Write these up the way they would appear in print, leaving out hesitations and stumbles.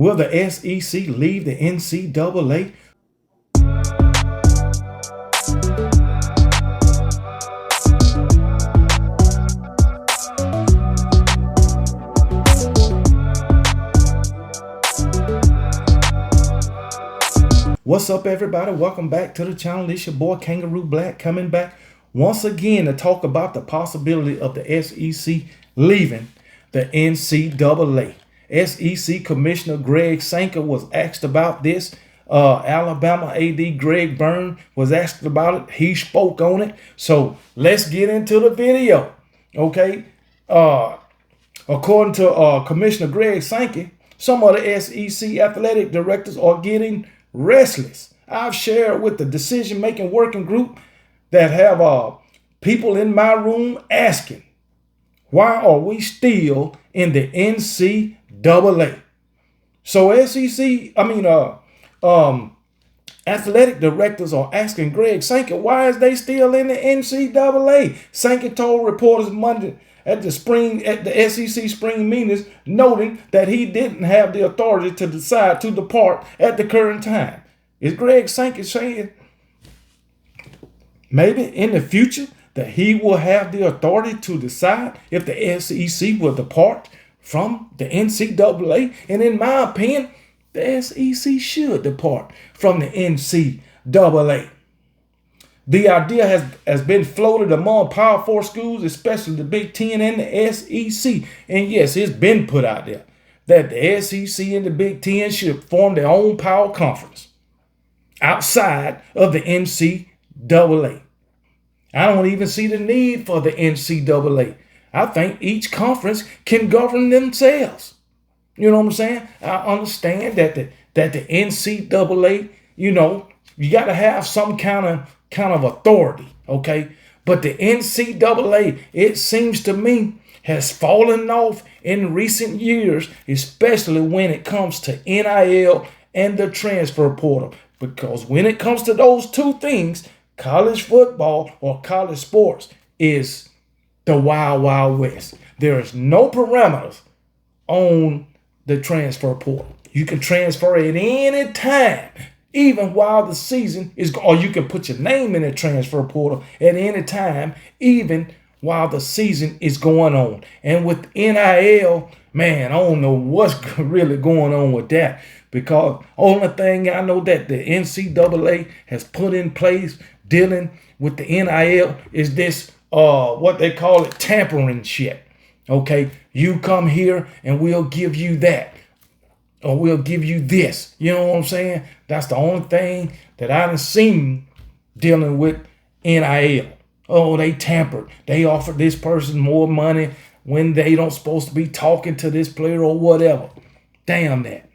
Will the SEC leave the NCAA? What's up, everybody? Welcome back to the channel. It's your boy Kangaroo Black coming back once again to talk about the possibility of the SEC leaving the NCAA. SEC Commissioner Greg Sankey was asked about this. Alabama AD Greg Byrne was asked about it. He spoke on it. So let's get into the video. Okay. According to Commissioner Greg Sankey, some of the SEC athletic directors are getting restless. I've shared with the decision-making working group that have people in my room asking, why are we still in the NCAA? So athletic directors are asking Greg Sankey, why is they still in the NCAA? Sankey told reporters Monday at the SEC spring meetings, noting that he didn't have the authority to decide to depart at the current time. Is Greg Sankey saying maybe in the future that he will have the authority to decide if the SEC will depart from the NCAA? And in my opinion, the SEC should depart from the NCAA. The idea has been floated among Power 4 schools, especially the Big Ten and the SEC. And yes, it's been put out there that the SEC and the Big Ten should form their own power conference outside of the NCAA. I don't even see the need for the NCAA. I think each conference can govern themselves. You know what I'm saying? I understand that the NCAA, you got to have some kind of authority, okay? But the NCAA, it seems to me, has fallen off in recent years, especially when it comes to NIL and the transfer portal. Because when it comes to those two things, college football or college sports is the wild, wild west. There is no parameters on the transfer portal. You can transfer at any time, even while the season is, or you can put your name in the transfer portal at any time, even while the season is going on. And with NIL, man, I don't know what's really going on with that, because only thing I know that the NCAA has put in place dealing with the NIL is this, what they call it, tampering shit. Okay, you come here and we'll give you that, or we'll give you this. You know what I'm saying? That's the only thing that I done seen dealing with NIL. Oh, they tampered. They offered this person more money when they don't supposed to be talking to this player or whatever. Damn that.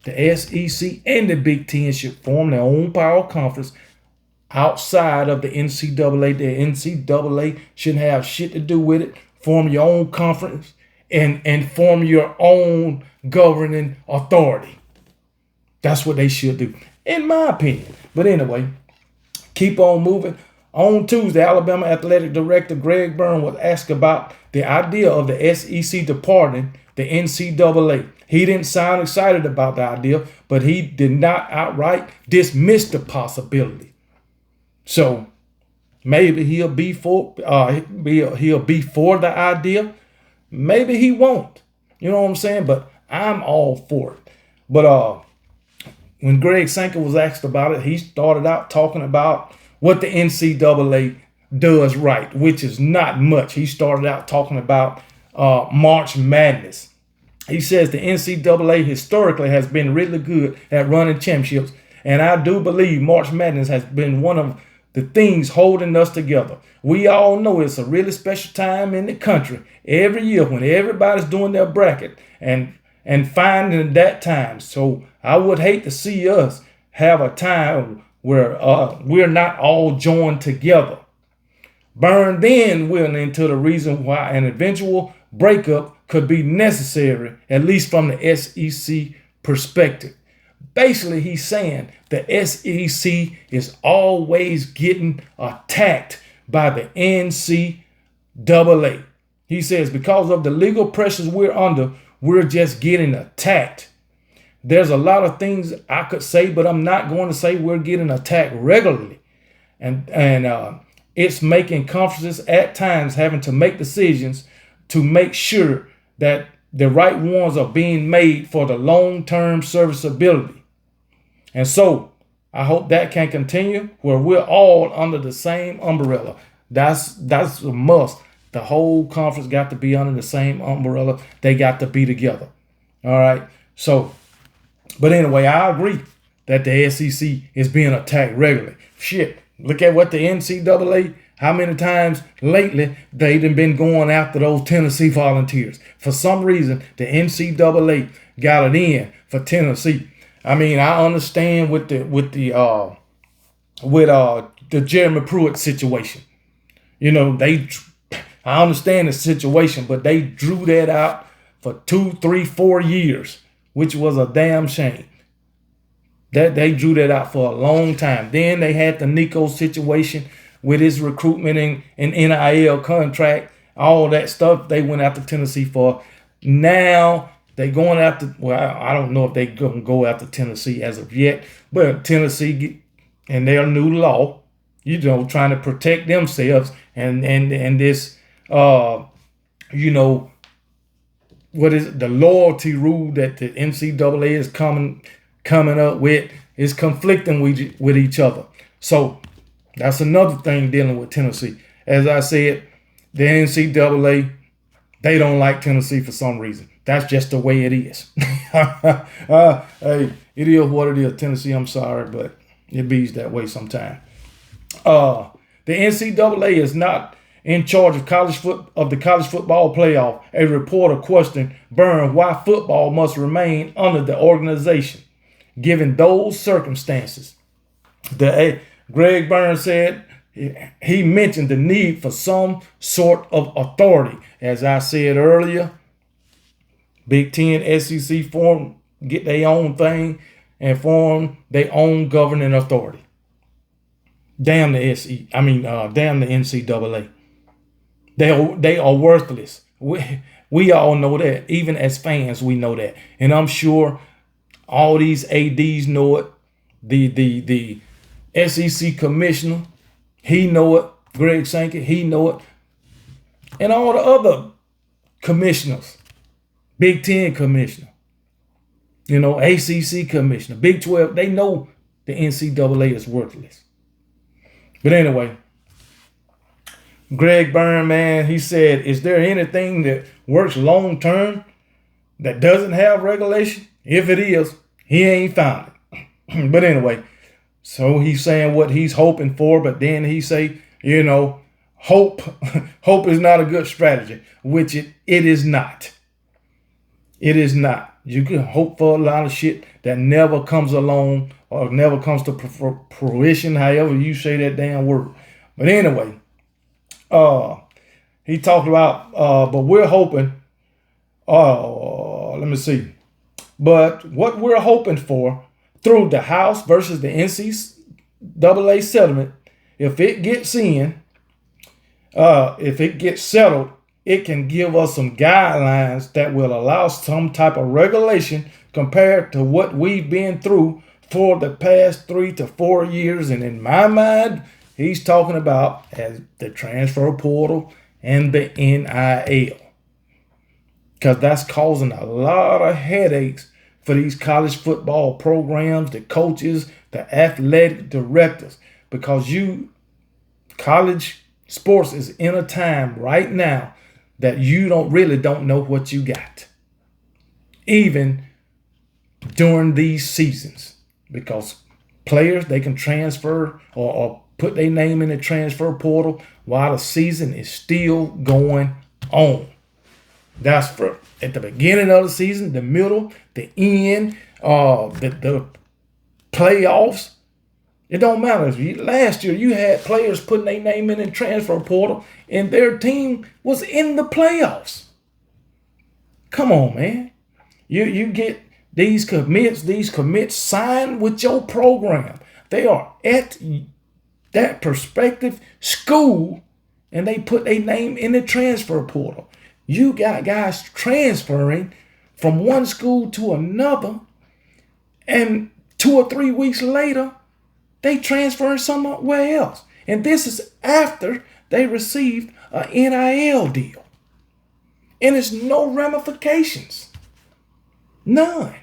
The SEC and the Big Ten should form their own power conference outside of the NCAA. The NCAA shouldn't have shit to do with it. Form your own conference and form your own governing authority. That's what they should do, in my opinion. But anyway, keep on moving. On Tuesday, Alabama Athletic Director Greg Byrne was asked about the idea of the SEC departing the NCAA. He didn't sound excited about the idea, but he did not outright dismiss the possibility. So maybe he'll be for the idea. Maybe he won't. You know what I'm saying? But I'm all for it. But when Greg Sankey was asked about it, he started out talking about what the NCAA does right, which is not much. He started out talking about March Madness. He says the NCAA historically has been really good at running championships, and I do believe March Madness has been one of the things holding us together. We all know it's a really special time in the country every year when everybody's doing their bracket and finding that time. So I would hate to see us have a time where we're not all joined together. Byrne then went into the reason why an eventual breakup could be necessary, at least from the SEC perspective. Basically, he's saying the SEC is always getting attacked by the NCAA. He says because of the legal pressures we're under, we're just getting attacked. there's a lot of things I could say, but I'm not going to say. We're getting attacked regularly. And it's making conferences at times having to make decisions to make sure that the right ones are being made for the long-term serviceability. And so I hope that can continue where we're all under the same umbrella. That's a must. The whole conference got to be under the same umbrella. They got to be together. All right. So, but anyway, I agree that the SEC is being attacked regularly. Shit. Look at what the NCAA, how many times lately they've been going after those Tennessee Volunteers. For some reason, the NCAA got it in for Tennessee. I mean, I understand with the Jeremy Pruitt situation. You know, I understand the situation, but they drew that out for 2, 3, 4 years, which was a damn shame. That they drew that out for a long time. Then they had the Nico situation with his recruitment and NIL contract, all that stuff they went after Tennessee for. Now they going after, well, I don't know if they gonna go after Tennessee as of yet, but Tennessee and their new law, you know, trying to protect themselves and this you know, what is it, the loyalty rule that the NCAA is coming up with is conflicting with each other. So that's another thing dealing with Tennessee. As I said, the NCAA, they don't like Tennessee for some reason. That's just the way it is. Hey, it is what it is. Tennessee, I'm sorry, but it bees that way sometimes. The NCAA is not in charge of the college football playoff. A reporter questioned Byrne why football must remain under the organization, given those circumstances. Greg Byrne said he mentioned the need for some sort of authority. As I said earlier, Big Ten, SEC form, get their own thing and form their own governing authority. Damn the damn the NCAA. They are worthless. We all know that. Even as fans, we know that. And I'm sure all these ADs know it. The SEC commissioner, he know it. Greg Sankey, he know it. And all the other commissioners, Big Ten commissioner, you know, ACC commissioner, Big 12, they know the NCAA is worthless. But anyway, Greg Byrne, man, he said, is there anything that works long term that doesn't have regulation? If it is, he ain't found it. But anyway, so he's saying what he's hoping for, but then he say, you know, hope is not a good strategy, which it is not. It is not. You can hope for a lot of shit that never comes along or never comes to fruition, however you say that damn word. But anyway, he talked about, but we're hoping, let me see. But what we're hoping for through the House versus the NCAA settlement, if it gets in, if it gets settled, it can give us some guidelines that will allow some type of regulation compared to what we've been through for the past 3 to 4 years. And in my mind, he's talking about as the transfer portal and the NIL, because that's causing a lot of headaches for these college football programs, the coaches, the athletic directors, because college sports is in a time right now that you don't know what you got, even during these seasons, because players, they can transfer or put their name in the transfer portal while the season is still going on. That's for at the beginning of the season, the middle, the end, the playoffs. It don't matter. Last year, you had players putting their name in the transfer portal and their team was in the playoffs. Come on, man. You get these commits signed with your program. They are at that prospective school and they put their name in the transfer portal. You got guys transferring from one school to another And 2 or 3 weeks later, they transferred somewhere else. And this is after they received an NIL deal. And it's no ramifications. None.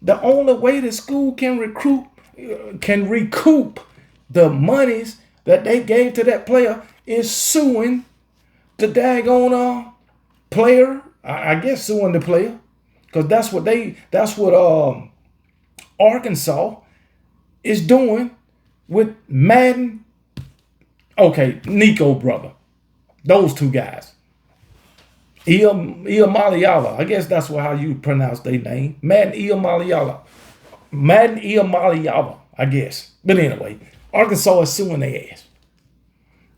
The only way the school can recoup the monies that they gave to that player is suing the daggone player. I guess suing the player. Because that's what Arkansas is doing with Madden. Okay, Nico brother. Those two guys. Maliala. I guess that's how you pronounce their name. Madden Maliala. I guess. But anyway, Arkansas is suing their ass.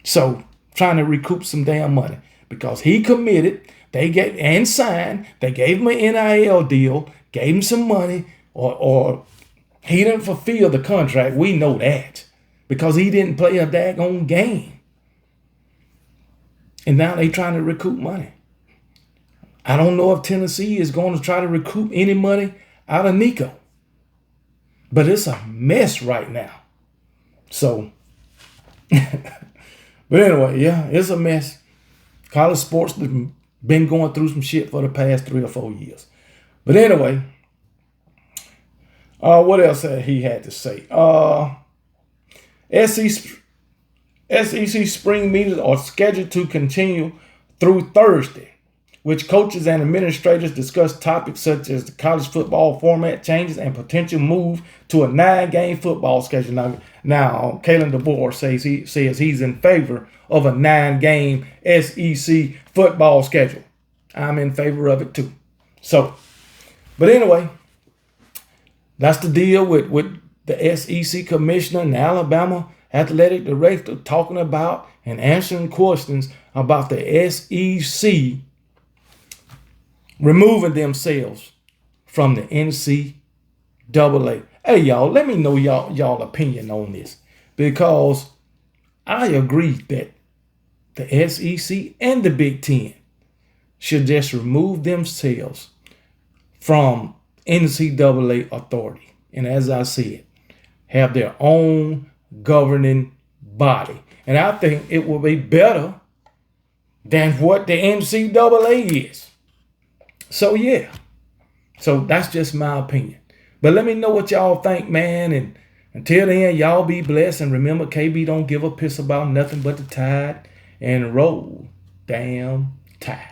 So, trying to recoup some damn money. Because he committed, they gave and signed, they gave him an NIL deal, gave him some money, or he didn't fulfill the contract. We know that. Because he didn't play a daggone game. And now they trying to recoup money. I don't know if Tennessee is going to try to recoup any money out of Nico. But it's a mess right now. So, but anyway, yeah, it's a mess. College sports has been going through some shit for the past 3 or 4 years. But anyway, what else he had to say? SEC spring meetings are scheduled to continue through Thursday, which coaches and administrators discuss topics such as the college football format changes and potential move to a 9-game football schedule. Now Kalen DeBoer says he's in favor of a 9-game SEC football schedule. I'm in favor of it too. So, but anyway, that's the deal with the SEC commissioner and Alabama athletic director talking about and answering questions about the SEC removing themselves from the NCAA. Hey, y'all, let me know y'all opinion on this, because I agree that the SEC and the Big Ten should just remove themselves from NCAA authority. And as I said, have their own governing body. And I think it will be better than what the NCAA is. So, yeah. So, that's just my opinion. But let me know what y'all think, man. And until then, y'all be blessed. And remember, KB don't give a piss about nothing but the Tide. And roll damn Tide.